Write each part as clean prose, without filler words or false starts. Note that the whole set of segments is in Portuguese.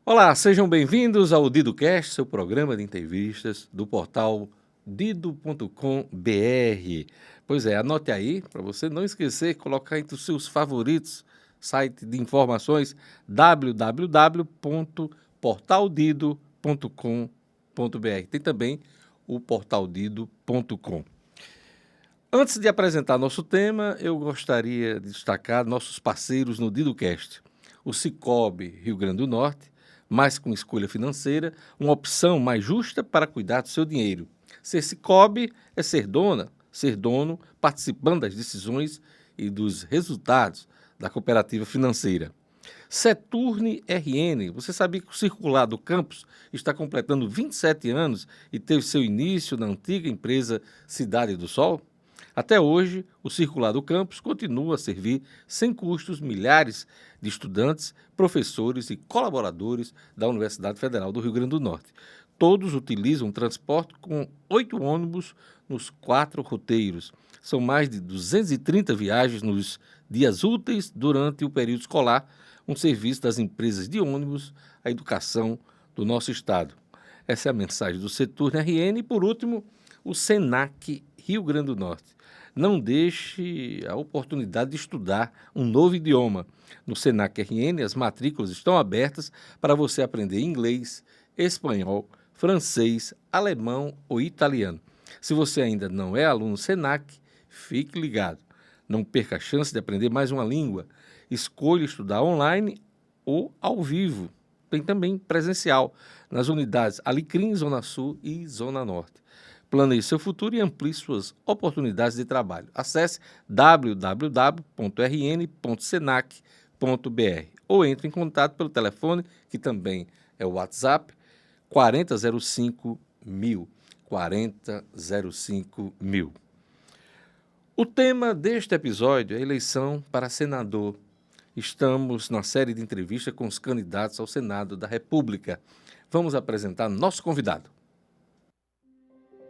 Olá, sejam bem-vindos ao DidoCast, seu programa de entrevistas do portal dido.com.br. Pois é, anote aí, para você não esquecer, colocar entre os seus favoritos, site de informações www.portaldido.com.br. Tem também o portaldido.com. Antes de apresentar nosso tema, eu gostaria de destacar nossos parceiros no DidoCast. O Sicoob Rio Grande do Norte, mais com escolha financeira, uma opção mais justa para cuidar do seu dinheiro. Ser Sicoob é ser dona, ser dono, participando das decisões e dos resultados da cooperativa financeira. Seturne RN, você sabia que o Circular do Campus está completando 27 anos e teve seu início na antiga empresa Cidade do Sol? Até hoje, o Circular do Campus continua a servir sem custos milhares de estudantes, professores e colaboradores da Universidade Federal do Rio Grande do Norte. Todos utilizam transporte com 8 ônibus nos 4 roteiros. São mais de 230 viagens nos dias úteis durante o período escolar, um serviço das empresas de ônibus à educação do nosso estado. Essa é a mensagem do Seturne RN. E, por último, o Senac Rio Grande do Norte. Não deixe a oportunidade de estudar um novo idioma. No Senac RN, as matrículas estão abertas para você aprender inglês, espanhol, francês, alemão ou italiano. Se você ainda não é aluno Senac, fique ligado. Não perca a chance de aprender mais uma língua. Escolha estudar online ou ao vivo. Tem também presencial, nas unidades Alecrim, Zona Sul e Zona Norte. Planeje seu futuro e amplie suas oportunidades de trabalho. Acesse www.rn.senac.br ou entre em contato pelo telefone, que também é o WhatsApp, 4005 4005. O tema deste episódio é a eleição para senador. Estamos na série de entrevistas com os candidatos ao Senado da República. Vamos apresentar nosso convidado.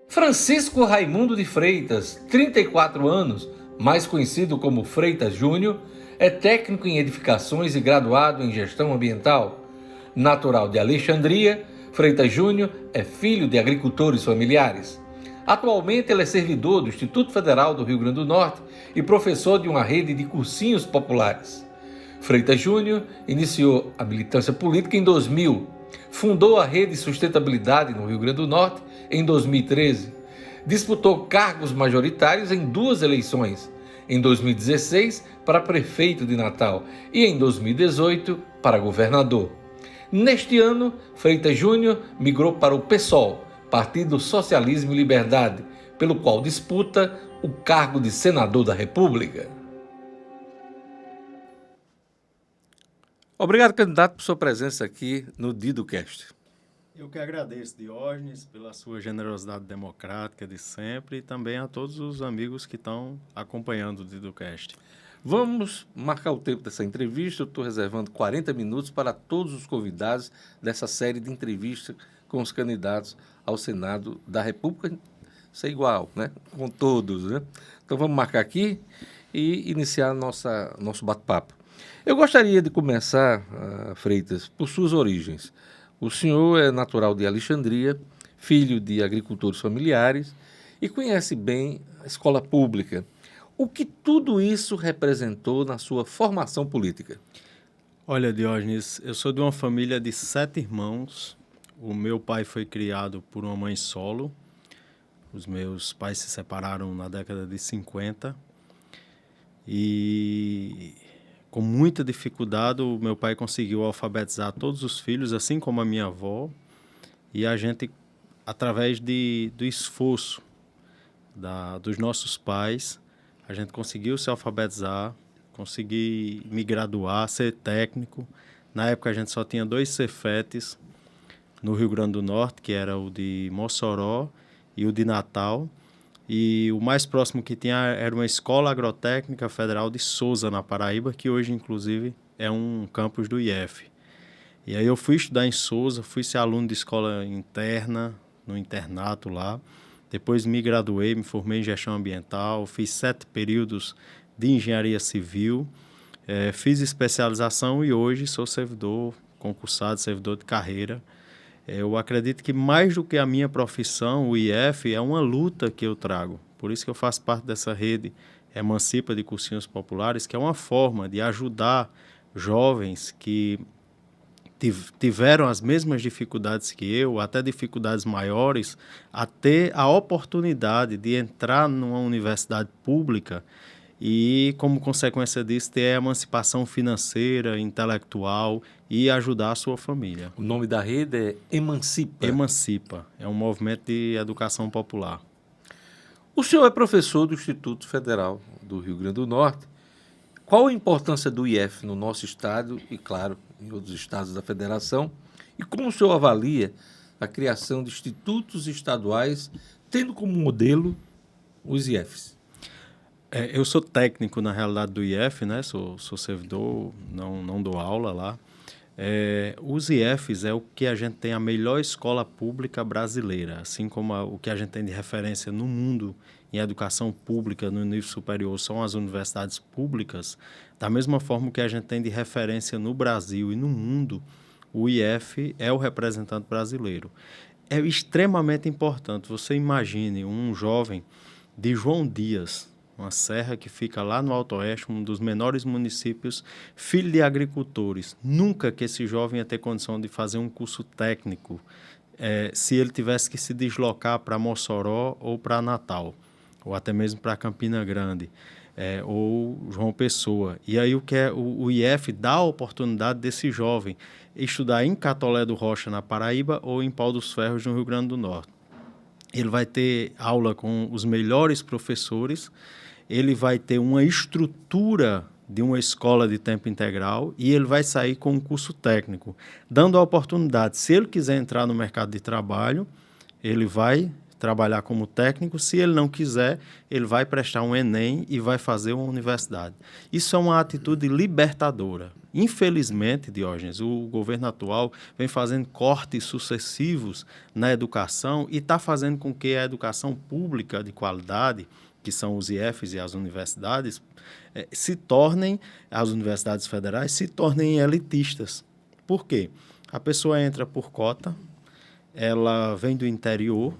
Francisco Raimundo de Freitas, 34 anos, mais conhecido como Freitas Júnior, é técnico em edificações e graduado em gestão ambiental. Natural de Alexandria, Freitas Júnior é filho de agricultores familiares. Atualmente ele é servidor do Instituto Federal do Rio Grande do Norte e professor de uma rede de cursinhos populares. Freitas Júnior iniciou a militância política em 2000, fundou a Rede Sustentabilidade no Rio Grande do Norte em 2013. Disputou cargos majoritários em 2 eleições, em 2016 para prefeito de Natal e em 2018 para governador. Neste ano, Freitas Júnior migrou para o PSOL, Partido Socialismo e Liberdade, pelo qual disputa o cargo de senador da República. Obrigado, candidato, por sua presença aqui no DidoCast. Eu que agradeço, Diógenes, pela sua generosidade democrática de sempre e também a todos os amigos que estão acompanhando o DidoCast. Vamos marcar o tempo dessa entrevista. Eu estou reservando 40 minutos para todos os convidados dessa série de entrevistas com os candidatos ao Senado da República. Isso é igual, né? Com todos, né? Então vamos marcar aqui e iniciar nosso bate-papo. Eu gostaria de começar, Freitas, por suas origens. O senhor é natural de Alexandria, filho de agricultores familiares e conhece bem a escola pública. O que tudo isso representou na sua formação política? Olha, Diógenes, eu sou de uma família de 7 irmãos. O meu pai foi criado por uma mãe solo. Os meus pais se separaram na década de 50 e com muita dificuldade, o meu pai conseguiu alfabetizar todos os filhos, assim como a minha avó. E a gente, através do esforço dos nossos pais, a gente conseguiu se alfabetizar, consegui me graduar, ser técnico. Na época a gente só tinha 2 Cefetes no Rio Grande do Norte, que era o de Mossoró e o de Natal. E o mais próximo que tinha era uma Escola Agrotécnica Federal de Souza, na Paraíba, que hoje, inclusive, é um campus do IF. E aí eu fui estudar em Souza, fui ser aluno de escola interna, no internato lá. Depois me graduei, me formei em gestão ambiental, fiz 7 períodos de engenharia civil, fiz especialização e hoje sou servidor concursado, servidor de carreira. Eu acredito que mais do que a minha profissão, o IF é uma luta que eu trago. Por isso que eu faço parte dessa rede Emancipa de Cursinhos Populares, que é uma forma de ajudar jovens que tiveram as mesmas dificuldades que eu, até dificuldades maiores, a ter a oportunidade de entrar numa universidade pública e, como consequência disso, ter a emancipação financeira, intelectual e ajudar a sua família. O nome da rede é Emancipa. Emancipa é um movimento de educação popular. O senhor é professor do Instituto Federal do Rio Grande do Norte. Qual a importância do IF no nosso estado e, claro, em outros estados da federação? E como o senhor avalia a criação de institutos estaduais, tendo como modelo os IFs? Eu sou técnico, na realidade, do IF, né? Sou servidor, não dou aula lá. Os IFs é o que a gente tem a melhor escola pública brasileira, assim como o que a gente tem de referência no mundo em educação pública no nível superior são as universidades públicas, da mesma forma que a gente tem de referência no Brasil e no mundo, o IF é o representante brasileiro. É extremamente importante, você imagine um jovem de João Dias, uma serra que fica lá no Alto Oeste, um dos menores municípios, filho de agricultores. Nunca que esse jovem ia ter condição de fazer um curso técnico se ele tivesse que se deslocar para Mossoró ou para Natal, ou até mesmo para Campina Grande, ou João Pessoa. E aí o IF dá a oportunidade desse jovem estudar em Catolé do Rocha, na Paraíba, ou em Pau dos Ferros, no Rio Grande do Norte. Ele vai ter aula com os melhores professores, ele vai ter uma estrutura de uma escola de tempo integral e ele vai sair com um curso técnico, dando a oportunidade, se ele quiser entrar no mercado de trabalho, ele vai trabalhar como técnico, se ele não quiser, ele vai prestar um Enem e vai fazer uma universidade. Isso é uma atitude libertadora. Infelizmente, Diógenes, o governo atual vem fazendo cortes sucessivos na educação e está fazendo com que a educação pública de qualidade, que são os IFs e as universidades, as universidades federais se tornem elitistas. Por quê? A pessoa entra por cota, ela vem do interior,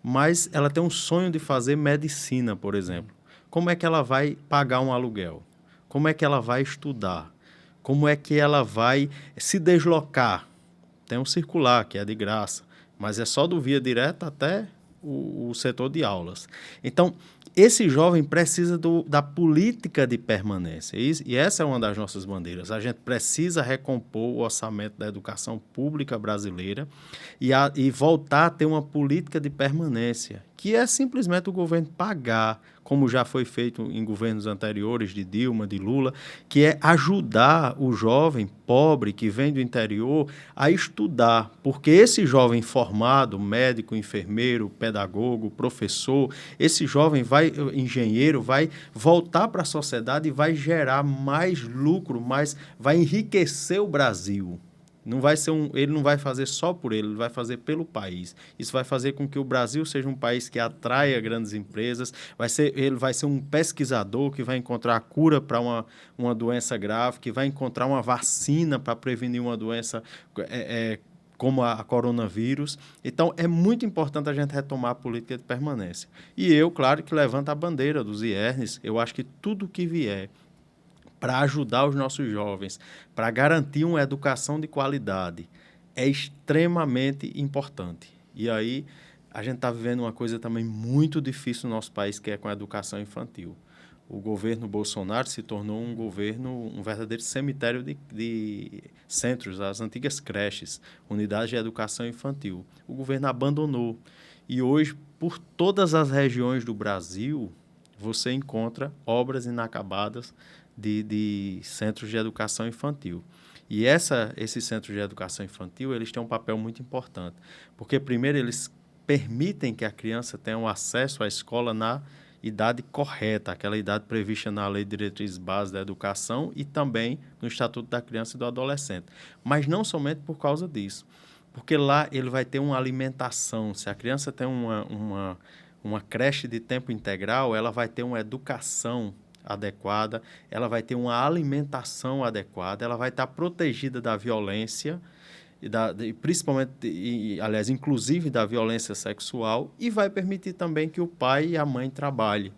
mas ela tem um sonho de fazer medicina, por exemplo. Como é que ela vai pagar um aluguel? Como é que ela vai estudar? Como é que ela vai se deslocar? Tem um circular, que é de graça, mas é só do via direta até o setor de aulas. Então, esse jovem precisa da política de permanência. E essa é uma das nossas bandeiras. A gente precisa recompor o orçamento da educação pública brasileira e voltar a ter uma política de permanência, que é simplesmente o governo pagar, como já foi feito em governos anteriores, de Dilma, de Lula, que é ajudar o jovem pobre que vem do interior a estudar, porque esse jovem formado, médico, enfermeiro, pedagogo, professor, esse jovem engenheiro, vai voltar para a sociedade e vai gerar mais lucro, vai enriquecer o Brasil. Ele não vai fazer só por ele vai fazer pelo país. Isso vai fazer com que o Brasil seja um país que atraia grandes empresas, ele vai ser um pesquisador que vai encontrar a cura para uma doença grave, que vai encontrar uma vacina para prevenir uma doença como a coronavírus. Então, é muito importante a gente retomar a política de permanência. E eu, claro, que levanto a bandeira dos IERNs, eu acho que tudo que vier para ajudar os nossos jovens, para garantir uma educação de qualidade, é extremamente importante. E aí, a gente está vivendo uma coisa também muito difícil no nosso país, que é com a educação infantil. O governo Bolsonaro se tornou um verdadeiro cemitério de centros, as antigas creches, unidades de educação infantil. O governo abandonou. E hoje, por todas as regiões do Brasil, você encontra obras inacabadas de centros de educação infantil. E esses centros de educação infantil, eles têm um papel muito importante, porque, primeiro, eles permitem que a criança tenha um acesso à escola na idade correta, aquela idade prevista na Lei de Diretrizes Básicas da Educação e também no Estatuto da Criança e do Adolescente. Mas não somente por causa disso, porque lá ele vai ter uma alimentação. Se a criança tem uma creche de tempo integral, ela vai ter uma educação adequada, ela vai ter uma alimentação adequada, ela vai estar protegida da violência, principalmente, aliás, inclusive da violência sexual, e vai permitir também que o pai e a mãe trabalhem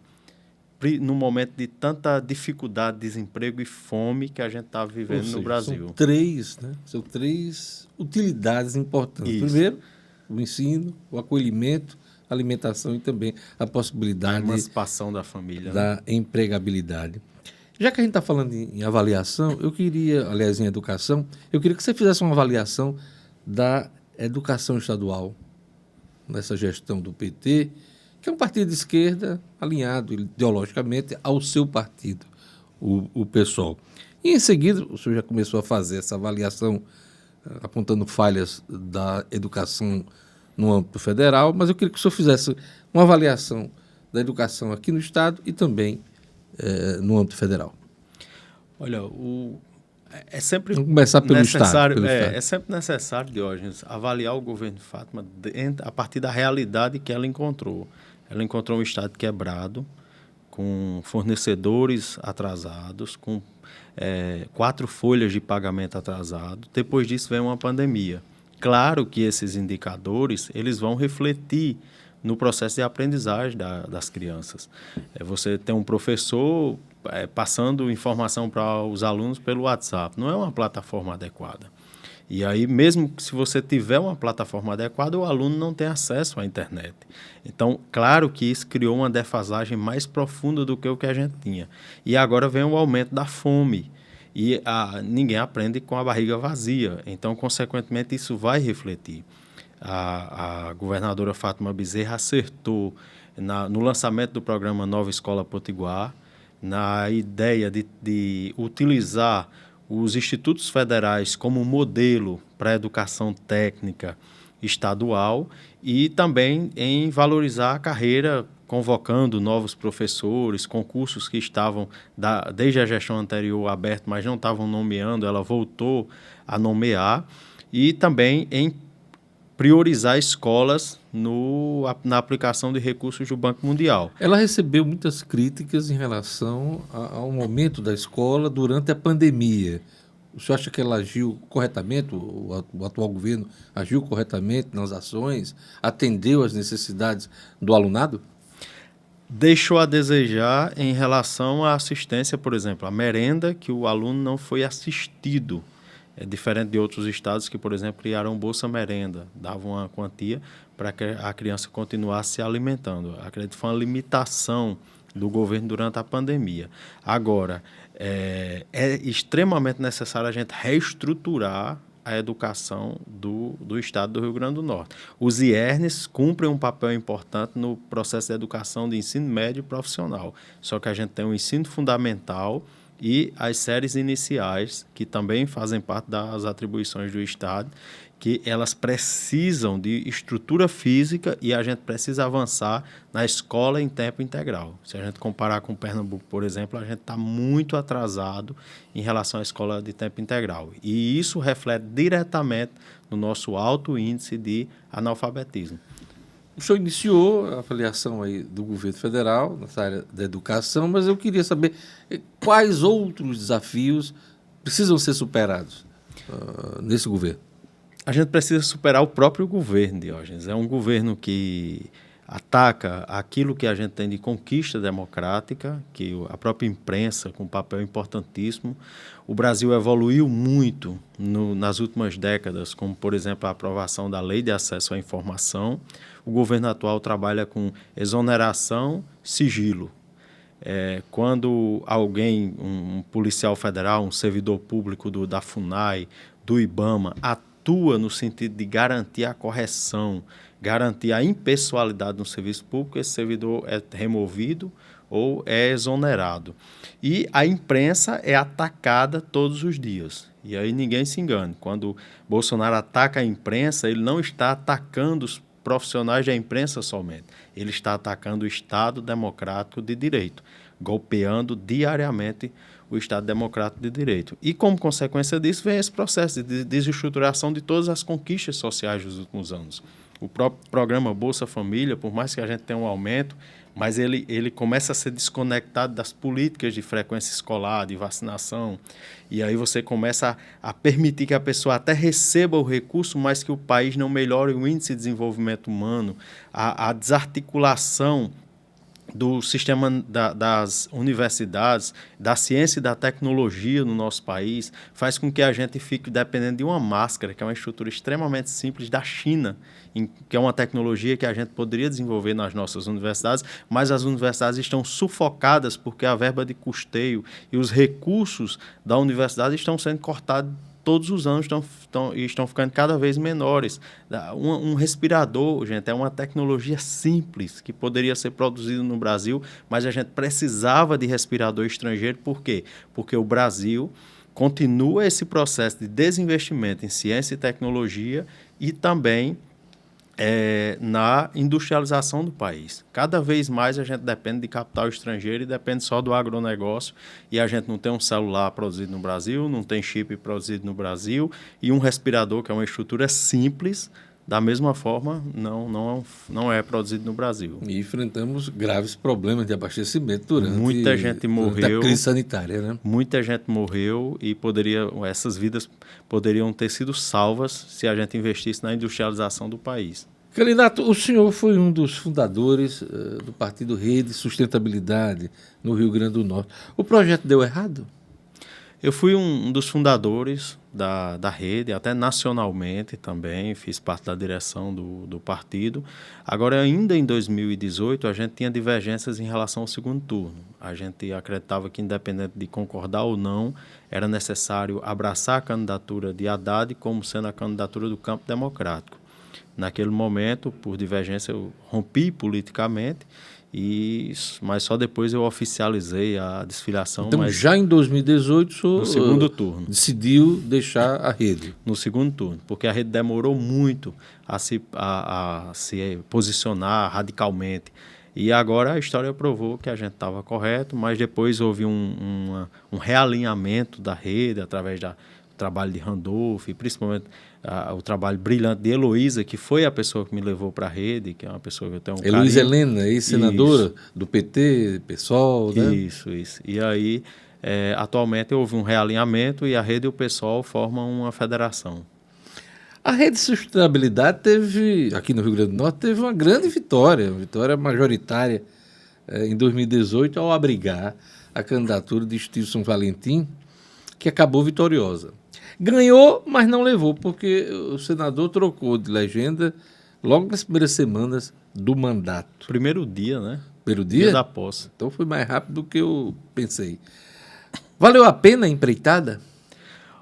no momento de tanta dificuldade, desemprego e fome que a gente está vivendo no Brasil. São três utilidades importantes. Isso. Primeiro, o ensino, o acolhimento, a alimentação e também a possibilidade... A emancipação da família. Da empregabilidade. Já que a gente está falando em avaliação, eu queria, aliás, em educação, eu queria que você fizesse uma avaliação da educação estadual nessa gestão do PT, que é um partido de esquerda alinhado ideologicamente ao seu partido, o PSOL. E, em seguida, o senhor já começou a fazer essa avaliação, apontando falhas da educação no âmbito federal, mas eu queria que o senhor fizesse uma avaliação da educação aqui no Estado e também no âmbito federal. Olha, é sempre Vamos começar pelo necessário, Estado. é sempre necessário, Diógenes, avaliar o governo de Fátima a partir da realidade que ela encontrou. Ela encontrou um Estado quebrado, com fornecedores atrasados, com 4 folhas de pagamento atrasado. Depois disso vem uma pandemia. Claro que esses indicadores eles vão refletir no processo de aprendizagem das crianças. Você tem um professor passando informação para os alunos pelo WhatsApp. Não é uma plataforma adequada. E aí, mesmo se você tiver uma plataforma adequada, o aluno não tem acesso à internet. Então, claro que isso criou uma defasagem mais profunda do que o que a gente tinha. E agora vem o aumento da fome. E ninguém aprende com a barriga vazia. Então, consequentemente, isso vai refletir. A governadora Fátima Bezerra acertou no lançamento do programa Nova Escola Potiguar, na ideia de utilizar os institutos federais como modelo para a educação técnica estadual e também em valorizar a carreira, convocando novos professores, concursos que estavam, desde a gestão anterior, abertos, mas não estavam nomeando, ela voltou a nomear, e também em priorizar escolas na aplicação de recursos do Banco Mundial. Ela recebeu muitas críticas em relação ao momento da escola durante a pandemia. O senhor acha que ela agiu corretamente, o atual governo agiu corretamente nas ações, atendeu às necessidades do alunado? Deixou a desejar em relação à assistência, por exemplo, a merenda, que o aluno não foi assistido. É diferente de outros estados que, por exemplo, criaram Bolsa Merenda, davam uma quantia para que a criança continuasse se alimentando. Acredito que foi uma limitação do governo durante a pandemia. Agora, é extremamente necessário a gente reestruturar a educação do estado do Rio Grande do Norte. Os IERNs cumprem um papel importante no processo de educação de ensino médio e profissional, só que a gente tem um ensino fundamental e as séries iniciais, que também fazem parte das atribuições do Estado, que elas precisam de estrutura física e a gente precisa avançar na escola em tempo integral. Se a gente comparar com Pernambuco, por exemplo, a gente está muito atrasado em relação à escola de tempo integral. E isso reflete diretamente no nosso alto índice de analfabetismo. O senhor iniciou a avaliação aí do governo federal nessa área da educação, mas eu queria saber quais outros desafios precisam ser superados nesse governo. A gente precisa superar o próprio governo, Diógenes. É um governo que ataca aquilo que a gente tem de conquista democrática, que a própria imprensa, com um papel importantíssimo. O Brasil evoluiu muito nas últimas décadas, como, por exemplo, a aprovação da Lei de Acesso à Informação. O governo atual trabalha com exoneração, sigilo. Quando alguém, um policial federal, um servidor público da FUNAI, do IBAMA, atua no sentido de garantir a correção, garantir a impessoalidade no serviço público, esse servidor é removido ou é exonerado. E a imprensa é atacada todos os dias. E aí ninguém se engane. Quando Bolsonaro ataca a imprensa, ele não está atacando os profissionais da imprensa somente. Ele está atacando o Estado Democrático de Direito, golpeando diariamente o Estado Democrático de Direito. E, como consequência disso, vem esse processo de desestruturação de todas as conquistas sociais dos últimos anos. O próprio programa Bolsa Família, por mais que a gente tenha um aumento, mas ele começa a ser desconectado das políticas de frequência escolar, de vacinação, e aí você começa a permitir que a pessoa até receba o recurso, mas que o país não melhore o índice de desenvolvimento humano, a desarticulação do sistema das universidades, da ciência e da tecnologia no nosso país, faz com que a gente fique dependendo de uma máscara, que é uma estrutura extremamente simples da China, que é uma tecnologia que a gente poderia desenvolver nas nossas universidades, mas as universidades estão sufocadas porque a verba de custeio e os recursos da universidade estão sendo cortados todos os anos, estão ficando cada vez menores. Um respirador, gente, é uma tecnologia simples que poderia ser produzido no Brasil, mas a gente precisava de respirador estrangeiro. Por quê? Porque o Brasil continua esse processo de desinvestimento em ciência e tecnologia e também na industrialização do país. Cada vez mais a gente depende de capital estrangeiro e depende só do agronegócio, e a gente não tem um celular produzido no Brasil, não tem chip produzido no Brasil, e um respirador, que é uma estrutura simples, da mesma forma, não é produzido no Brasil. E enfrentamos graves problemas de abastecimento durante a crise sanitária, né? Muita gente morreu e essas vidas poderiam ter sido salvas se a gente investisse na industrialização do país. Candidato, o senhor foi um dos fundadores do Partido Rede Sustentabilidade no Rio Grande do Norte. O projeto deu errado? Eu fui um dos fundadores da rede, até nacionalmente também, fiz parte da direção do partido. Agora, ainda em 2018, a gente tinha divergências em relação ao segundo turno. A gente acreditava que, independente de concordar ou não, era necessário abraçar a candidatura de Haddad como sendo a candidatura do campo democrático. Naquele momento, por divergência, eu rompi politicamente, mas só depois eu oficializei a desfiliação. Então, já em 2018, o senhor no segundo turno decidiu deixar a rede? No segundo turno, porque a rede demorou muito a se posicionar radicalmente. E agora a história provou que a gente estava correto, mas depois houve um realinhamento da rede através do trabalho de Randolph, e principalmente o trabalho brilhante de Heloísa, que foi a pessoa que me levou para a rede, que é uma pessoa que eu tenho um Heloísa Helena, ex-senadora do PT, PSOL, né? Isso. E aí, atualmente houve um realinhamento e a rede e o PSOL formam uma federação. A Rede Sustentabilidade aqui no Rio Grande do Norte, teve uma grande vitória majoritária em 2018, ao abrigar a candidatura de Stilson Valentim, que acabou vitoriosa. Ganhou, mas não levou, porque o senador trocou de legenda logo nas primeiras semanas do mandato. Primeiro dia, né? Primeiro dia? Dia da posse. Então foi mais rápido do que eu pensei. Valeu a pena a empreitada?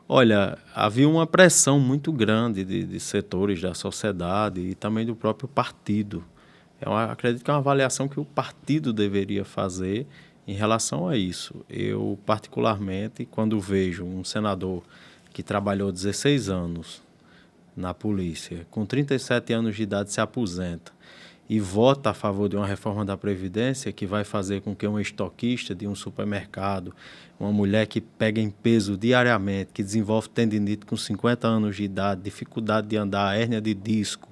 Olha, havia uma pressão muito grande de setores da sociedade e também do próprio partido. Eu acredito que é uma avaliação que o partido deveria fazer em relação a isso. Eu, particularmente, quando vejo um senador que trabalhou 16 anos na polícia, com 37 anos de idade se aposenta e vota a favor de uma reforma da Previdência que vai fazer com que um estoquista de um supermercado, uma mulher que pega em peso diariamente, que desenvolve tendinite com 50 anos de idade, dificuldade de andar, hérnia de disco,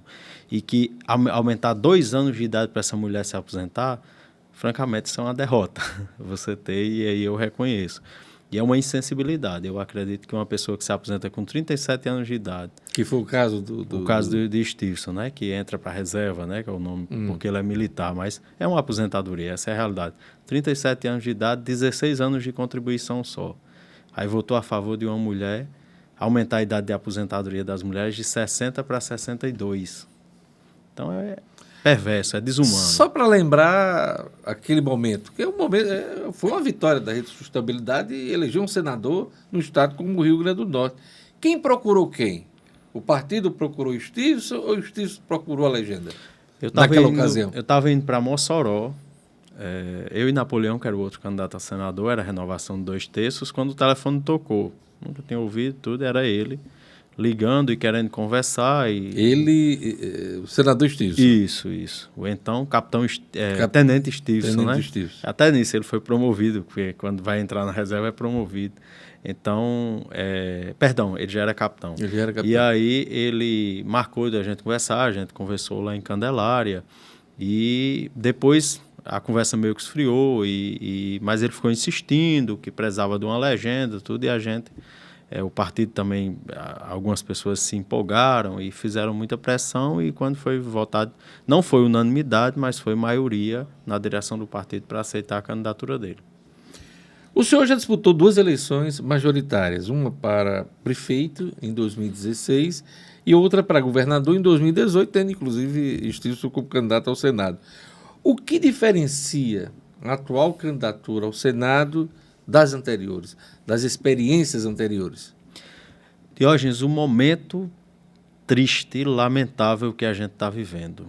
e que aumentar 2 anos de idade para essa mulher se aposentar, francamente, isso é uma derrota. Você tem, e aí eu reconheço. E é uma insensibilidade. Eu acredito que uma pessoa que se aposenta com 37 anos de idade... Que foi o caso o caso de Stilson, né? Que entra para a reserva, né? Que é o nome, porque ele é militar, mas é uma aposentadoria, essa é a realidade. 37 anos de idade, 16 anos de contribuição só. Aí votou a favor de uma mulher, aumentar a idade de aposentadoria das mulheres de 60 para 62. Então é perverso, é desumano. Só para lembrar aquele momento, que foi uma vitória da Rede Sustentabilidade e elegeu um senador no estado como o Rio Grande do Norte. Quem procurou quem? O partido procurou o Stilson ou o Stilson procurou a legenda? Naquela ocasião. Eu estava indo para Mossoró, eu e Napoleão, que era o outro candidato a senador, era a renovação de 2/3, quando o telefone tocou. Nunca tinha ouvido tudo, era ele ligando e querendo conversar. Ele, o senador Stilson. Isso. O então Tenente Stilson, né? Stilson. Até nisso ele foi promovido, porque quando vai entrar na reserva é promovido. Então, ele já era capitão. E aí ele marcou da gente conversar, a gente conversou lá em Candelária. E depois a conversa meio que esfriou, mas ele ficou insistindo que precisava de uma legenda, tudo, e a gente, o partido também, algumas pessoas se empolgaram e fizeram muita pressão, e quando foi votado, não foi unanimidade, mas foi maioria na direção do partido para aceitar a candidatura dele. O senhor já disputou 2 eleições majoritárias, uma para prefeito em 2016 e outra para governador em 2018, tendo inclusive inscrito como candidato ao Senado. O que diferencia a atual candidatura ao Senado das anteriores, das experiências anteriores? Diógenes, um momento triste e lamentável que a gente está vivendo.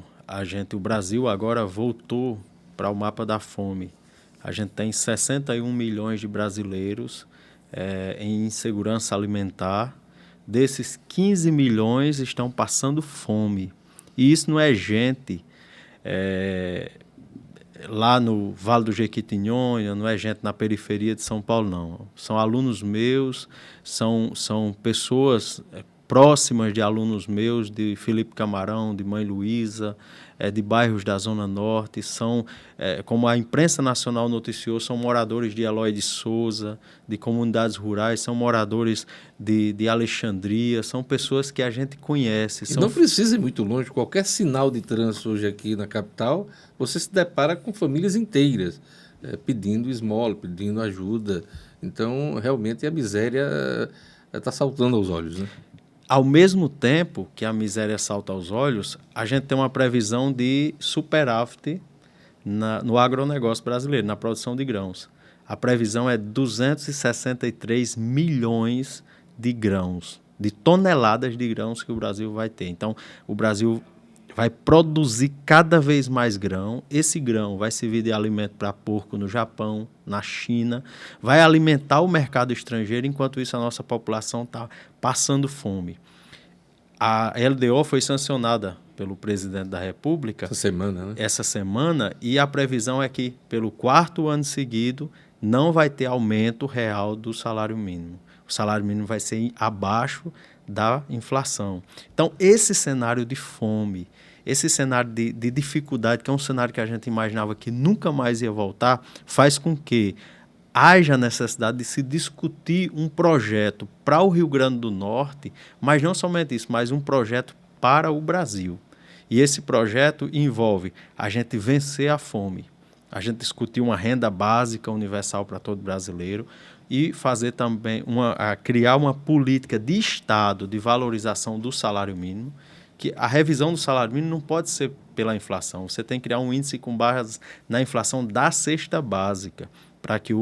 O Brasil agora voltou para o mapa da fome. A gente tem 61 milhões de brasileiros em insegurança alimentar. Desses, 15 milhões estão passando fome. E isso não é gente lá no Vale do Jequitinhonha, não é gente na periferia de São Paulo, não. São alunos meus, são pessoas próximas de alunos meus, de Felipe Camarão, de Mãe Luísa, de bairros da Zona Norte, como a imprensa nacional noticiou, são moradores de Eloy de Souza, de comunidades rurais, são moradores de Alexandria, são pessoas que a gente conhece. Não precisa ir muito longe, qualquer sinal de trânsito hoje aqui na capital, você se depara com famílias inteiras pedindo esmola, pedindo ajuda. Então, realmente, a miséria está saltando aos olhos, né? Ao mesmo tempo que a miséria salta aos olhos, a gente tem uma previsão de superávit no agronegócio brasileiro, na produção de grãos. A previsão é 263 milhões de grãos, de toneladas de grãos que o Brasil vai ter. Então, o Brasil vai produzir cada vez mais grão. Esse grão vai servir de alimento para porco no Japão, na China, vai alimentar o mercado estrangeiro, enquanto isso a nossa população está passando fome. A LDO foi sancionada pelo presidente da República essa semana, e a previsão é que, pelo 4º ano seguido, não vai ter aumento real do salário mínimo. O salário mínimo vai ser abaixo da inflação. Então, esse cenário de fome, esse cenário de dificuldade, que é um cenário que a gente imaginava que nunca mais ia voltar, faz com que haja necessidade de se discutir um projeto para o Rio Grande do Norte, mas não somente isso, mas um projeto para o Brasil. E esse projeto envolve a gente vencer a fome, a gente discutir uma renda básica universal para todo brasileiro e fazer também criar uma política de Estado de valorização do salário mínimo, que a revisão do salário mínimo não pode ser pela inflação. Você tem que criar um índice com base na inflação da cesta básica, para que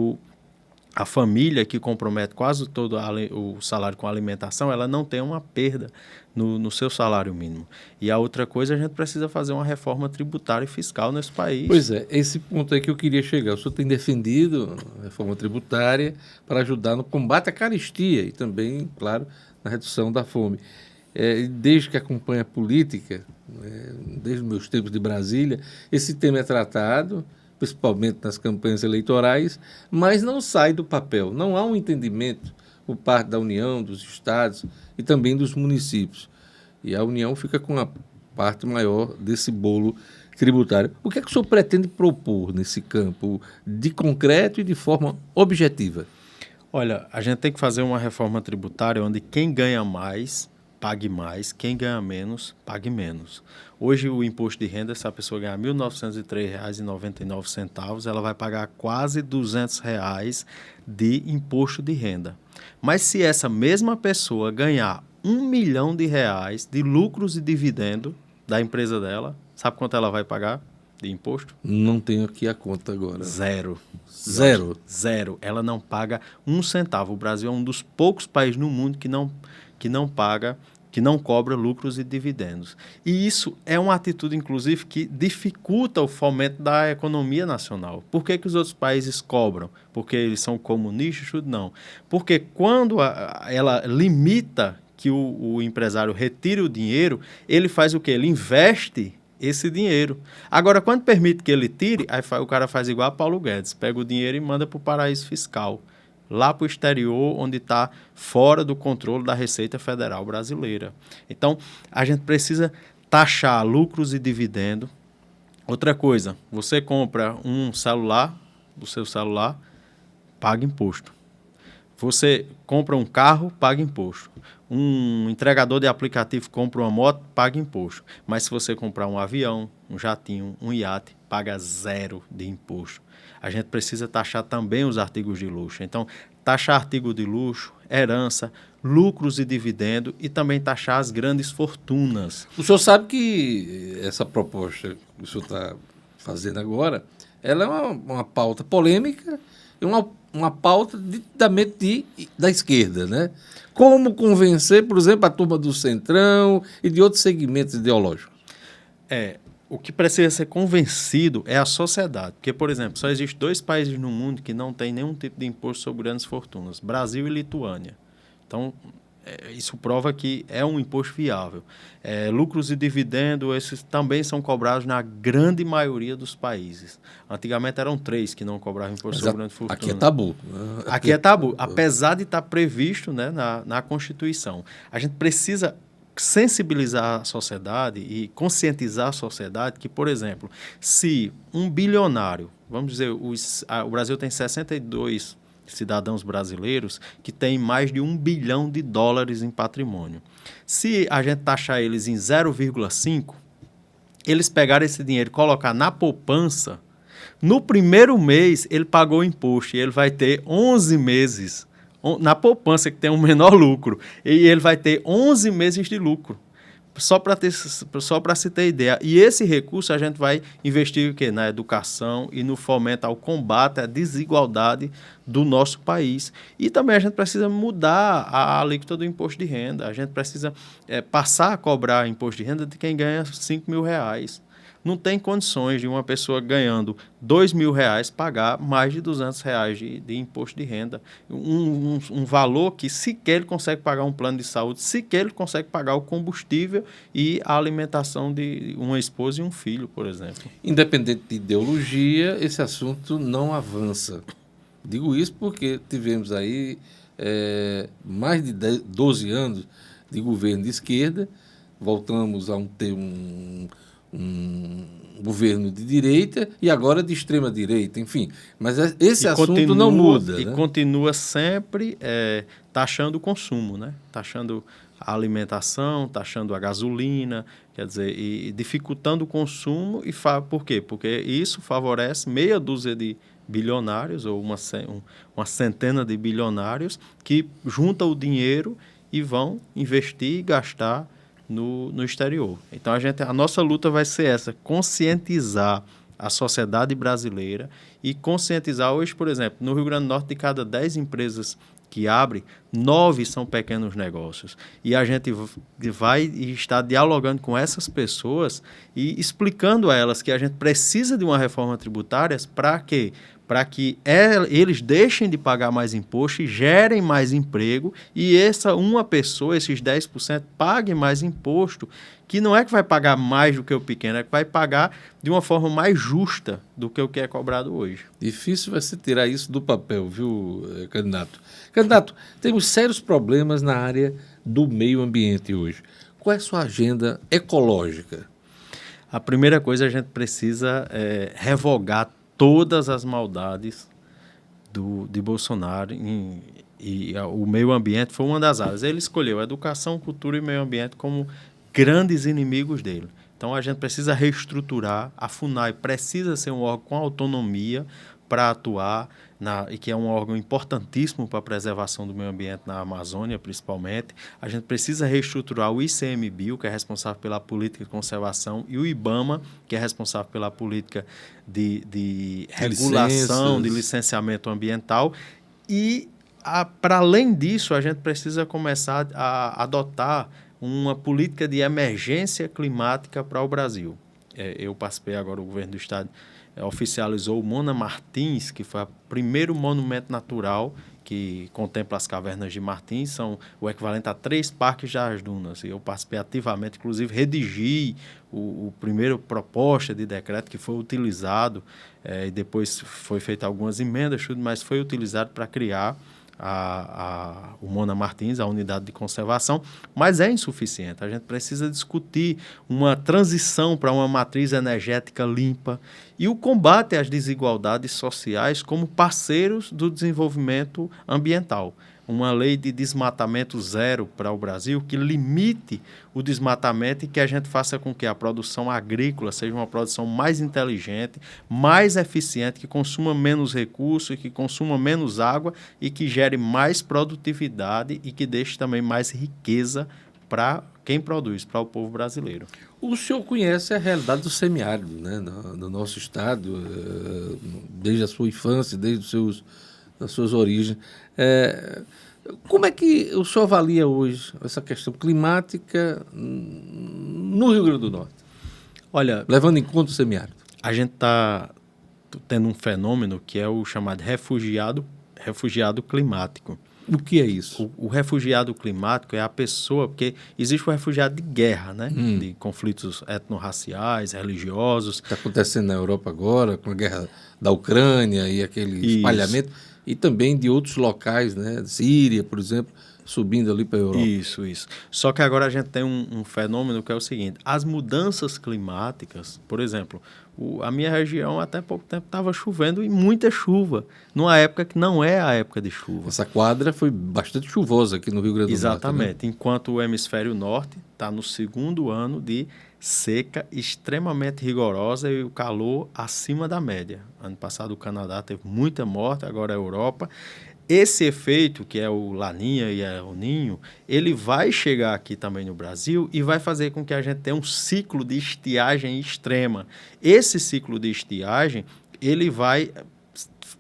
a família que compromete quase todo o salário com a alimentação, ela não tenha uma perda no seu salário mínimo. E a outra coisa, a gente precisa fazer uma reforma tributária e fiscal nesse país. Pois é, esse ponto aí que eu queria chegar. O senhor tem defendido a reforma tributária para ajudar no combate à carestia e também, claro, na redução da fome. Desde que acompanho a política, desde os meus tempos de Brasília, esse tema é tratado, principalmente nas campanhas eleitorais, mas não sai do papel. Não há um entendimento por parte da União, dos estados e também dos municípios. E a União fica com a parte maior desse bolo tributário. O que é que o senhor pretende propor nesse campo de concreto e de forma objetiva? Olha, a gente tem que fazer uma reforma tributária onde quem ganha mais pague mais, quem ganha menos, pague menos. Hoje, o imposto de renda, se a pessoa ganhar R$ 1.903,99, ela vai pagar quase R$ 200 de imposto de renda. Mas se essa mesma pessoa ganhar R$ 1 milhão de lucros e dividendo da empresa dela, sabe quanto ela vai pagar de imposto? Não tenho aqui a conta agora. Zero. Ela não paga um centavo. O Brasil é um dos poucos países no mundo que não cobra lucros e dividendos. E isso é uma atitude, inclusive, que dificulta o fomento da economia nacional. Por que os outros países cobram? Porque eles são comunistas? Não. Porque quando ela limita que o empresário retire o dinheiro, ele faz o quê? Ele investe esse dinheiro. Agora, quando permite que ele tire, aí o cara faz igual a Paulo Guedes, pega o dinheiro e manda para o paraíso fiscal, lá para o exterior, onde está fora do controle da Receita Federal brasileira. Então, a gente precisa taxar lucros e dividendos, Outra coisa, você compra um celular, do seu celular, paga imposto. Você compra um carro, paga imposto. Um entregador de aplicativo compra uma moto, paga imposto. Mas se você comprar um avião, um jatinho, um iate, paga zero de imposto. A gente precisa taxar também os artigos de luxo. Então, taxar artigo de luxo, herança, lucros e dividendo e também taxar as grandes fortunas. O senhor sabe que essa proposta que o senhor está fazendo agora, ela é uma pauta polêmica e uma pauta da esquerda, né? Como convencer, por exemplo, a turma do Centrão e de outros segmentos ideológicos? O que precisa ser convencido é a sociedade. Porque, por exemplo, só existem 2 países no mundo que não têm nenhum tipo de imposto sobre grandes fortunas, Brasil e Lituânia. Então, isso prova que é um imposto viável. Lucros e dividendos, esses também são cobrados na grande maioria dos países. Antigamente eram 3 que não cobravam imposto sobre grandes fortunas. Aqui é tabu. Aqui é tabu, apesar de estar previsto, né, na Constituição. A gente precisa sensibilizar a sociedade e conscientizar a sociedade que, por exemplo, se um bilionário, vamos dizer, o Brasil tem 62 cidadãos brasileiros que têm mais de $1 bilhão em patrimônio. Se a gente taxar eles em 0,5, eles pegarem esse dinheiro e colocar na poupança, no primeiro mês ele pagou o imposto e ele vai ter 11 meses na poupança, que tem um menor lucro, e ele vai ter 11 meses de lucro. Só para se ter ideia. E esse recurso a gente vai investir o quê? Na educação e no fomento ao combate à desigualdade do nosso país. E também a gente precisa mudar a alíquota do imposto de renda. A gente precisa passar a cobrar imposto de renda de quem ganha R$5.000. Não tem condições de uma pessoa ganhando R$2.000 pagar mais de R$200 de imposto de renda. Um valor que sequer ele consegue pagar um plano de saúde, sequer ele consegue pagar o combustível e a alimentação de uma esposa e um filho, por exemplo. Independente de ideologia, esse assunto não avança. Digo isso porque tivemos aí mais de 12 anos de governo de esquerda, voltamos a ter um governo de direita e agora de extrema direita, enfim. Mas esse assunto não muda. E continua sempre taxando o consumo, né? Taxando a alimentação, taxando a gasolina, quer dizer, e dificultando o consumo. Por quê? Porque isso favorece meia dúzia de bilionários ou uma centena de bilionários que juntam o dinheiro e vão investir e gastar no exterior. Então, a nossa luta vai ser essa, conscientizar a sociedade brasileira e conscientizar hoje, por exemplo, no Rio Grande do Norte, de cada 10 empresas que abrem, 9 são pequenos negócios. E a gente vai estar dialogando com essas pessoas e explicando a elas que a gente precisa de uma reforma tributária para quê? Para que eles deixem de pagar mais imposto e gerem mais emprego e uma pessoa, esses 10%, pague mais imposto, que não é que vai pagar mais do que o pequeno, é que vai pagar de uma forma mais justa do que o que é cobrado hoje. Difícil vai ser tirar isso do papel, viu, candidato? Candidato, temos sérios problemas na área do meio ambiente hoje. Qual é a sua agenda ecológica? A primeira coisa, a gente precisa revogar todas as maldades de Bolsonaro e o meio ambiente foi uma das áreas. Ele escolheu educação, cultura e meio ambiente como grandes inimigos dele. Então, a gente precisa reestruturar. A FUNAI precisa ser um órgão com autonomia para atuar, e que é um órgão importantíssimo para a preservação do meio ambiente na Amazônia, principalmente. A gente precisa reestruturar o ICMBio, que é responsável pela política de conservação, e o IBAMA, que é responsável pela política de regulação, de licenciamento ambiental. E, para além disso, a gente precisa começar a adotar uma política de emergência climática para o Brasil. Eu participei agora, o governo do estado oficializou o Mona Martins, que foi o primeiro monumento natural que contempla as cavernas de Martins, são o equivalente a 3 parques das dunas. Eu participei ativamente, inclusive redigi o primeiro proposta de decreto que foi utilizado, e depois foi feita algumas emendas, mas foi utilizado para criar o Mona Martins, a unidade de conservação, mas é insuficiente. A gente precisa discutir uma transição para uma matriz energética limpa e o combate às desigualdades sociais como parceiros do desenvolvimento ambiental. Uma lei de desmatamento zero para o Brasil que limite o desmatamento e que a gente faça com que a produção agrícola seja uma produção mais inteligente, mais eficiente, que consuma menos recursos, que consuma menos água e que gere mais produtividade e que deixe também mais riqueza para quem produz, para o povo brasileiro. O senhor conhece a realidade do semiárido, né, no nosso estado, desde a sua infância, desde das suas origens. Como é que o senhor avalia hoje essa questão climática no Rio Grande do Norte? Olha, levando em conta o semiárido. A gente está tendo um fenômeno que é o chamado refugiado climático. O que é isso? O refugiado climático é a pessoa, porque existe o refugiado de guerra, né? De conflitos etnorraciais, religiosos. Está acontecendo na Europa agora, com a guerra da Ucrânia e aquele espalhamento, e também de outros locais, né? Síria, por exemplo, subindo ali para a Europa. Isso. Só que agora a gente tem um fenômeno que é o seguinte: as mudanças climáticas, por exemplo, a minha região até pouco tempo estava chovendo e muita chuva, numa época que não é a época de chuva. Essa quadra foi bastante chuvosa aqui no Rio Grande do Norte. Exatamente, né? Enquanto o hemisfério norte está no segundo ano de seca extremamente rigorosa e o calor acima da média. Ano passado o Canadá teve muita morte, agora a Europa. Esse efeito, que é o Laninha e o Ninho, ele vai chegar aqui também no Brasil e vai fazer com que a gente tenha um ciclo de estiagem extrema. Esse ciclo de estiagem, ele vai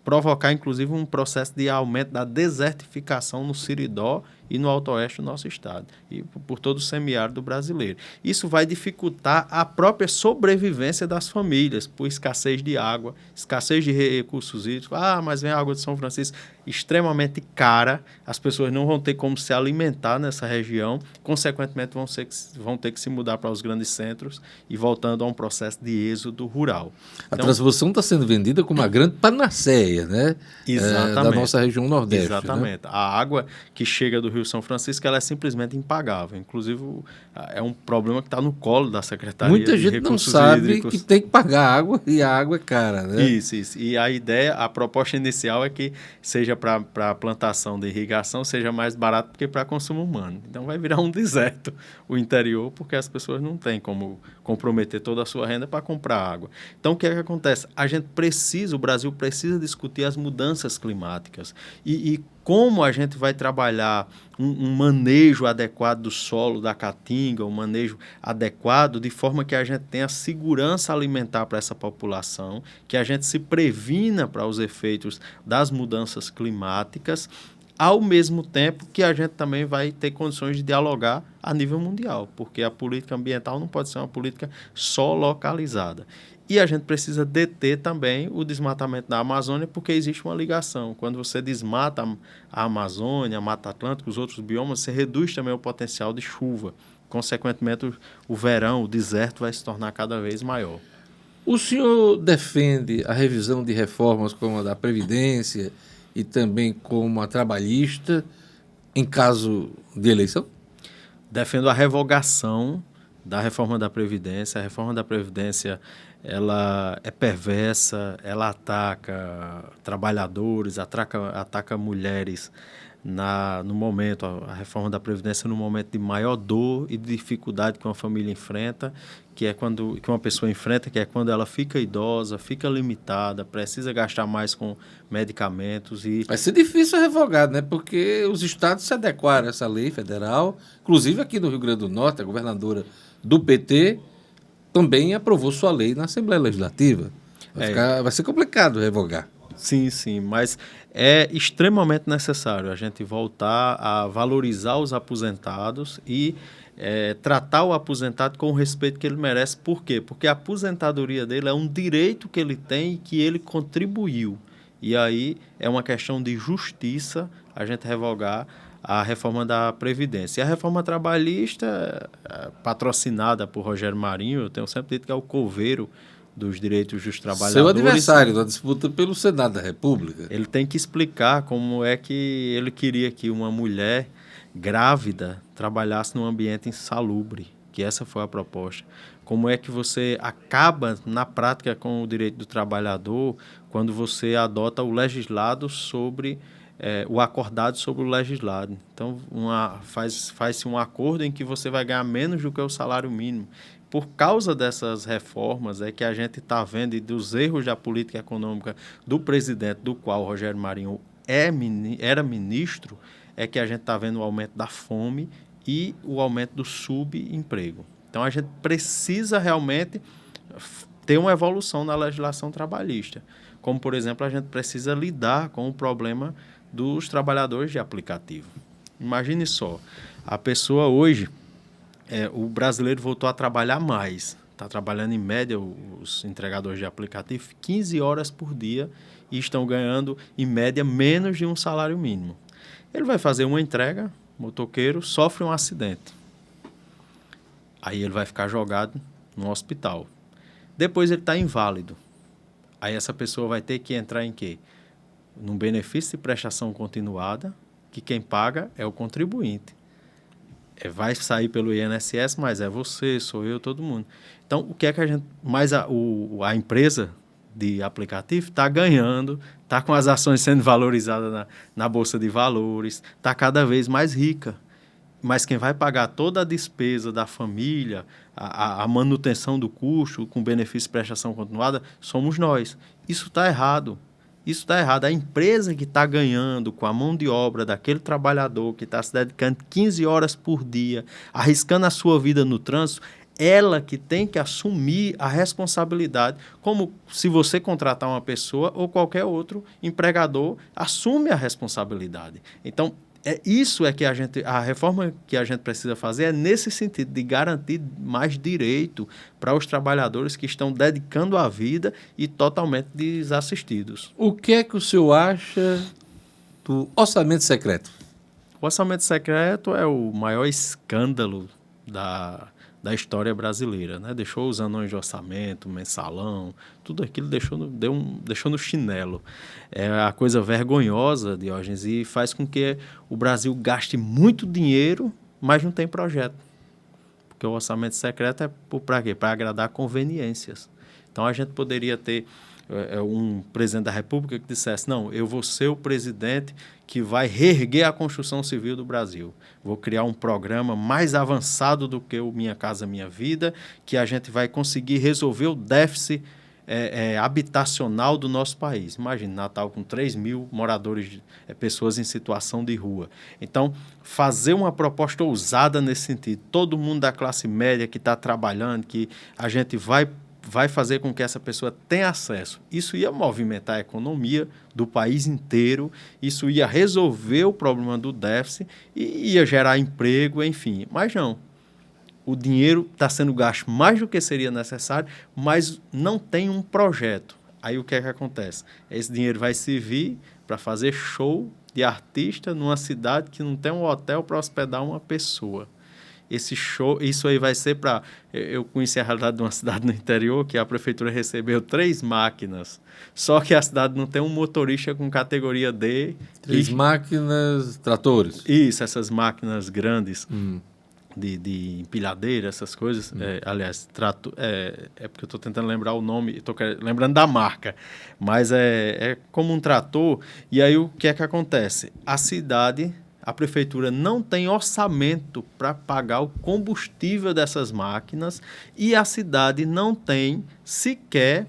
provocar, inclusive, um processo de aumento da desertificação no Siridó e no Alto Oeste do nosso estado, e por todo o semiárido brasileiro. Isso vai dificultar a própria sobrevivência das famílias, por escassez de água, escassez de recursos hídricos. Mas vem a água de São Francisco extremamente cara, as pessoas não vão ter como se alimentar nessa região, consequentemente vão ter que se mudar para os grandes centros e voltando a um processo de êxodo rural. A transposição está sendo vendida como uma grande panaceia, né? Exatamente. Da nossa região Nordeste. Exatamente. Né? A água que chega do Rio São Francisco, ela é simplesmente impagável. Inclusive, é um problema que está no colo da Secretaria de Recursos Hídricos. Muita gente não sabe que tem que pagar água e a água é cara, né? Isso. E a proposta inicial é que seja para plantação de irrigação, seja mais barato do que para consumo humano. Então, vai virar um deserto o interior, porque as pessoas não têm como comprometer toda a sua renda para comprar água. Então, o que é que acontece? O Brasil precisa discutir as mudanças climáticas e como a gente vai trabalhar um manejo adequado do solo, da caatinga, um manejo adequado, de forma que a gente tenha segurança alimentar para essa população, que a gente se previna para os efeitos das mudanças climáticas, ao mesmo tempo que a gente também vai ter condições de dialogar a nível mundial, porque a política ambiental não pode ser uma política só localizada. E a gente precisa deter também o desmatamento da Amazônia, porque existe uma ligação. Quando você desmata a Amazônia, a Mata Atlântica, os outros biomas, você reduz também o potencial de chuva. Consequentemente, o verão, o deserto vai se tornar cada vez maior. O senhor defende a revisão de reformas como a da Previdência e também como a trabalhista em caso de eleição? Defendo a revogação da reforma da Previdência. A reforma da Previdência, ela é perversa, ela ataca trabalhadores, ataca mulheres no momento, a reforma da Previdência no momento de maior dor e dificuldade que uma família enfrenta, que uma pessoa enfrenta, que é quando ela fica idosa, fica limitada, precisa gastar mais com medicamentos. Vai ser difícil revogar, né? Porque os estados se adequaram a essa lei federal, inclusive aqui no Rio Grande do Norte, a governadora do PT também aprovou sua lei na Assembleia Legislativa. Vai ser complicado revogar. Sim, mas é extremamente necessário a gente voltar a valorizar os aposentados e tratar o aposentado com o respeito que ele merece. Por quê? Porque a aposentadoria dele é um direito que ele tem e que ele contribuiu. E aí é uma questão de justiça a gente revogar a reforma da Previdência. E a reforma trabalhista, patrocinada por Rogério Marinho, eu tenho sempre dito que é o coveiro dos direitos dos trabalhadores. Seu adversário na disputa pelo Senado da República. Ele tem que explicar como é que ele queria que uma mulher grávida trabalhasse num ambiente insalubre, que essa foi a proposta. Como é que você acaba na prática com o direito do trabalhador quando você adota o legislado sobre o acordado sobre o legislado. Então, faz-se um acordo em que você vai ganhar menos do que o salário mínimo. Por causa dessas reformas é que a gente está vendo, e dos erros da política econômica do presidente, do qual o Rogério Marinho era ministro, é que a gente está vendo o aumento da fome e o aumento do subemprego. Então, a gente precisa realmente ter uma evolução na legislação trabalhista. Como, por exemplo, a gente precisa lidar com o problema dos trabalhadores de aplicativo. Imagine só, a pessoa hoje, o brasileiro voltou a trabalhar mais. Está trabalhando em média, os entregadores de aplicativo, 15 horas por dia e estão ganhando, em média, menos de um salário mínimo. Ele vai fazer uma entrega, motoqueiro, sofre um acidente. Aí ele vai ficar jogado no hospital. Depois ele está inválido. Aí essa pessoa vai ter que entrar em quê? Num benefício de prestação continuada, que quem paga é o contribuinte. Vai sair pelo INSS, mas é você, sou eu, todo mundo. Então, o que é que a gente... Mas a empresa de aplicativo está ganhando, está com as ações sendo valorizadas na Bolsa de Valores, está cada vez mais rica. Mas quem vai pagar toda a despesa da família, a manutenção do custo, com benefício de prestação continuada, somos nós. Isso está errado. Isso está errado. A empresa que está ganhando com a mão de obra daquele trabalhador que está se dedicando 15 horas por dia, arriscando a sua vida no trânsito, ela que tem que assumir a responsabilidade, como se você contratar uma pessoa ou qualquer outro empregador assume a responsabilidade. Então, a reforma que a gente precisa fazer é nesse sentido, de garantir mais direito para os trabalhadores que estão dedicando a vida e totalmente desassistidos. O que é que o senhor acha do orçamento secreto? O orçamento secreto é o maior escândalo da história brasileira, né? Deixou os anões de orçamento, mensalão, tudo aquilo deixou no chinelo. É a coisa vergonhosa, Diógenes, e faz com que o Brasil gaste muito dinheiro, mas não tem projeto. Porque o orçamento secreto é para quê? Para agradar conveniências. Então, a gente poderia ter um presidente da República que dissesse, não, eu vou ser o presidente que vai reerguer a construção civil do Brasil. Vou criar um programa mais avançado do que o Minha Casa Minha Vida, que a gente vai conseguir resolver o déficit habitacional do nosso país. Imagine, Natal com 3 mil moradores, pessoas em situação de rua. Então, fazer uma proposta ousada nesse sentido. Todo mundo da classe média que está trabalhando, que a gente vai fazer com que essa pessoa tenha acesso. Isso ia movimentar a economia do país inteiro, isso ia resolver o problema do déficit e ia gerar emprego, enfim. Mas não. O dinheiro está sendo gasto mais do que seria necessário, mas não tem um projeto. Aí o que é que acontece? Esse dinheiro vai servir para fazer show de artista numa cidade que não tem um hotel para hospedar uma pessoa. Esse show, isso aí vai ser para... Eu conheci a realidade de uma cidade no interior que a prefeitura recebeu 3 máquinas, só que a cidade não tem um motorista com categoria D. 3 máquinas, tratores. Isso, essas máquinas grandes de empilhadeira, essas coisas. Aliás, é porque eu estou tentando lembrar o nome, estou lembrando da marca, mas é como um trator. E aí o que é que acontece? A prefeitura não tem orçamento para pagar o combustível dessas máquinas e a cidade não tem sequer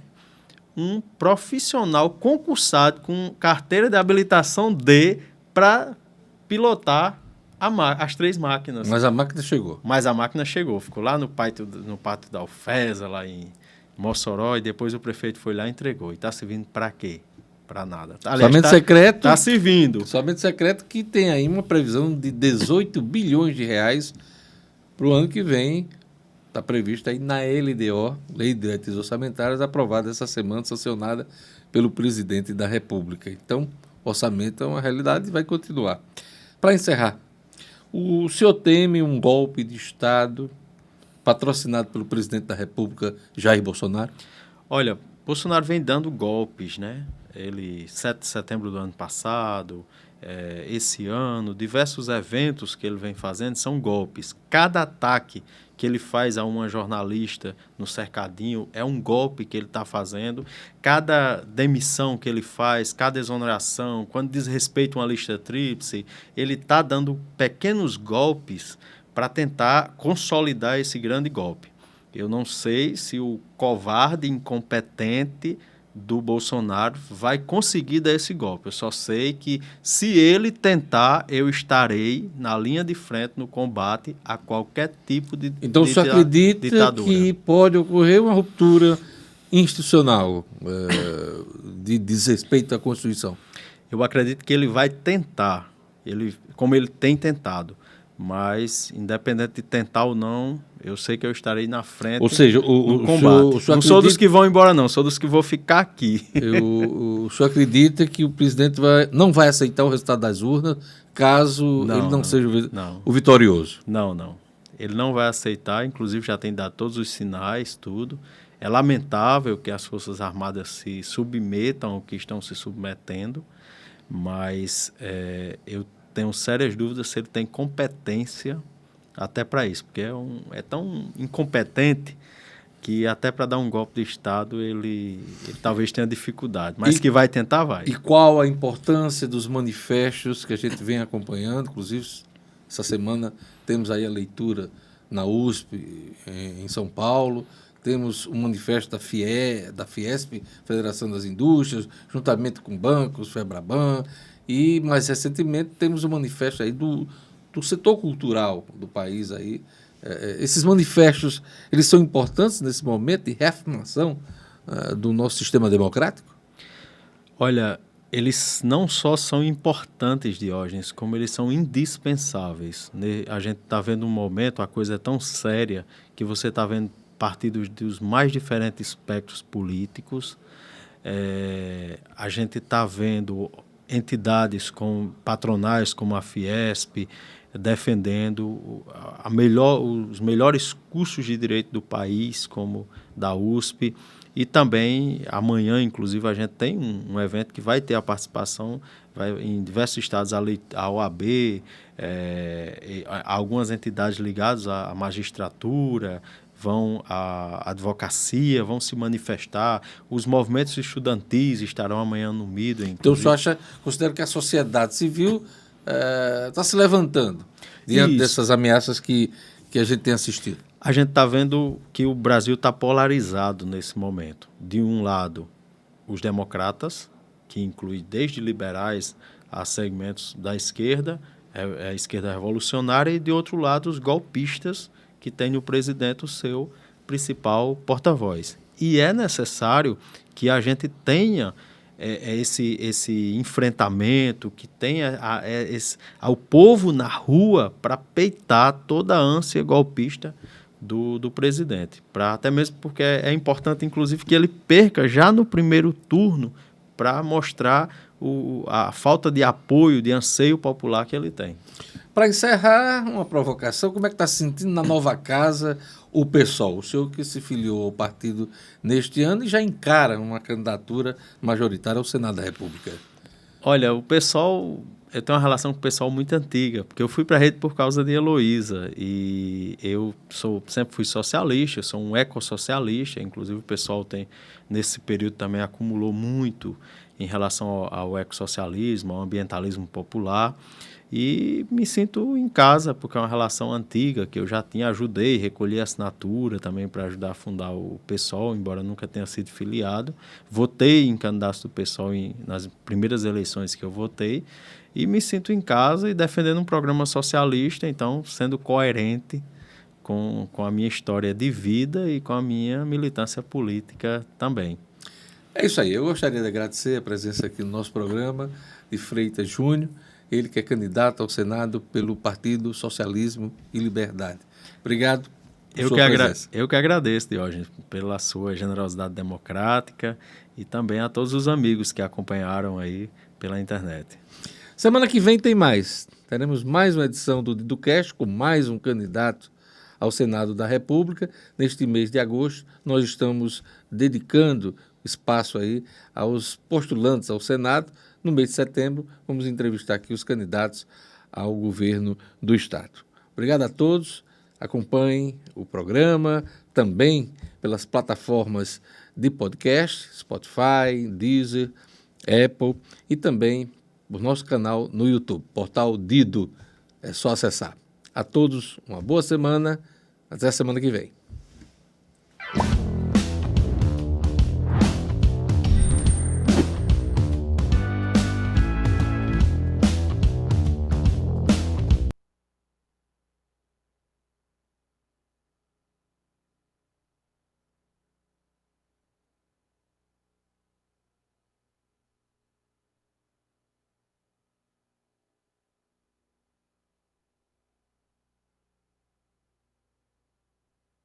um profissional concursado com carteira de habilitação D para pilotar as 3 máquinas. Mas a máquina chegou. Ficou lá no pátio da Alfesa, lá em Mossoró, e depois o prefeito foi lá e entregou. E está servindo para quê? Para nada. Aliás, orçamento secreto. Está servindo. Orçamento secreto que tem aí uma previsão de 18 bilhões de reais para o ano que vem. Está previsto aí na LDO, Lei de Diretrizes Orçamentárias, aprovada essa semana, sancionada pelo presidente da República. Então, orçamento é uma realidade e vai continuar. Para encerrar, o senhor teme um golpe de Estado patrocinado pelo presidente da República, Jair Bolsonaro? Olha, Bolsonaro vem dando golpes, né? 7 de setembro do ano passado, esse ano, diversos eventos que ele vem fazendo são golpes. Cada ataque que ele faz a uma jornalista no cercadinho é um golpe que ele está fazendo. Cada demissão que ele faz, cada exoneração, quando diz respeito a uma lista tríplice, ele está dando pequenos golpes para tentar consolidar esse grande golpe. Eu não sei se o covarde incompetente do Bolsonaro vai conseguir dar esse golpe. Eu só sei que, se ele tentar, eu estarei na linha de frente no combate a qualquer tipo de Então, o senhor acredita ditadura. que pode ocorrer uma ruptura institucional de desrespeito à Constituição? Eu acredito que ele vai tentar, como ele tem tentado. Mas, independente de tentar ou não, eu sei que eu estarei na frente. Ou seja, no combate. Não sou dos que vão embora, não. Sou dos que vou ficar aqui. O senhor acredita que o presidente não vai aceitar o resultado das urnas caso ele não seja o vitorioso? Não. Ele não vai aceitar. Inclusive, já tem dado todos os sinais, tudo. É lamentável que as Forças Armadas se submetam ao que estão se submetendo, mas eu tenho sérias dúvidas se ele tem competência até para isso, porque é tão incompetente que até para dar um golpe de Estado ele talvez tenha dificuldade, mas que vai tentar, vai. E qual a importância dos manifestos que a gente vem acompanhando? Inclusive, essa semana temos aí a leitura na USP, em São Paulo, temos um manifesto da Fiesp, Federação das Indústrias, juntamente com bancos, Febraban, e mais recentemente temos um manifesto aí do setor cultural do país aí. Esses manifestos, eles são importantes nesse momento de reafirmação do nosso sistema democrático? Olha, eles não só são importantes, Diógenes, como eles são indispensáveis. A gente está vendo um momento, a coisa é tão séria, que você está vendo partidos dos mais diferentes espectros políticos. A gente está vendo entidades patronais como a Fiesp defendendo os melhores cursos de direito do país, como da USP, e também amanhã, inclusive, a gente tem um evento que vai ter a participação em diversos estados, a OAB, algumas entidades ligadas à magistratura, a advocacia, vão se manifestar, os movimentos estudantis estarão amanhã no Midway. Então, o senhor considera que a sociedade civil está se levantando diante dessas ameaças que a gente tem assistido? A gente está vendo que o Brasil está polarizado nesse momento. De um lado, os democratas, que inclui desde liberais a segmentos da esquerda, a esquerda revolucionária, e de outro lado, os golpistas, que tem no presidente o seu principal porta-voz. E é necessário que a gente tenha esse enfrentamento, que tenha o povo na rua para peitar toda a ânsia golpista do presidente. Até mesmo porque é importante, inclusive, que ele perca já no primeiro turno para mostrar a falta de apoio, de anseio popular que ele tem. Para encerrar, uma provocação, como é que está se sentindo na nova casa o PSOL? O senhor que se filiou ao partido neste ano e já encara uma candidatura majoritária ao Senado da República. Olha, o PSOL, eu tenho uma relação com o PSOL muito antiga, porque eu fui para a rede por causa de Heloísa, e eu sempre fui socialista, eu sou um ecossocialista, inclusive o PSOL nesse período também acumulou muito em relação ao ecossocialismo, ao ambientalismo popular, e me sinto em casa, porque é uma relação antiga, que eu já ajudei, recolhi assinatura também para ajudar a fundar o PSOL, embora nunca tenha sido filiado. Votei em candidatos do PSOL nas primeiras eleições que eu votei, e me sinto em casa e defendendo um programa socialista, então sendo coerente com a minha história de vida e com a minha militância política também. É isso aí, eu gostaria de agradecer a presença aqui no nosso programa de Freitas Júnior, ele que é candidato ao Senado pelo Partido Socialismo e Liberdade. Obrigado por sua presença. Eu que agradeço, Diógenes, pela sua generosidade democrática, e também a todos os amigos que acompanharam aí pela internet. Semana que vem tem mais. Teremos mais uma edição do DiduCast com mais um candidato ao Senado da República. Neste mês de agosto, nós estamos dedicando espaço aí aos postulantes ao Senado. No mês de setembro, vamos entrevistar aqui os candidatos ao governo do Estado. Obrigado a todos. Acompanhem o programa também pelas plataformas de podcast, Spotify, Deezer, Apple e também o nosso canal no YouTube, Portal Dido. É só acessar. A todos uma boa semana. Até a semana que vem.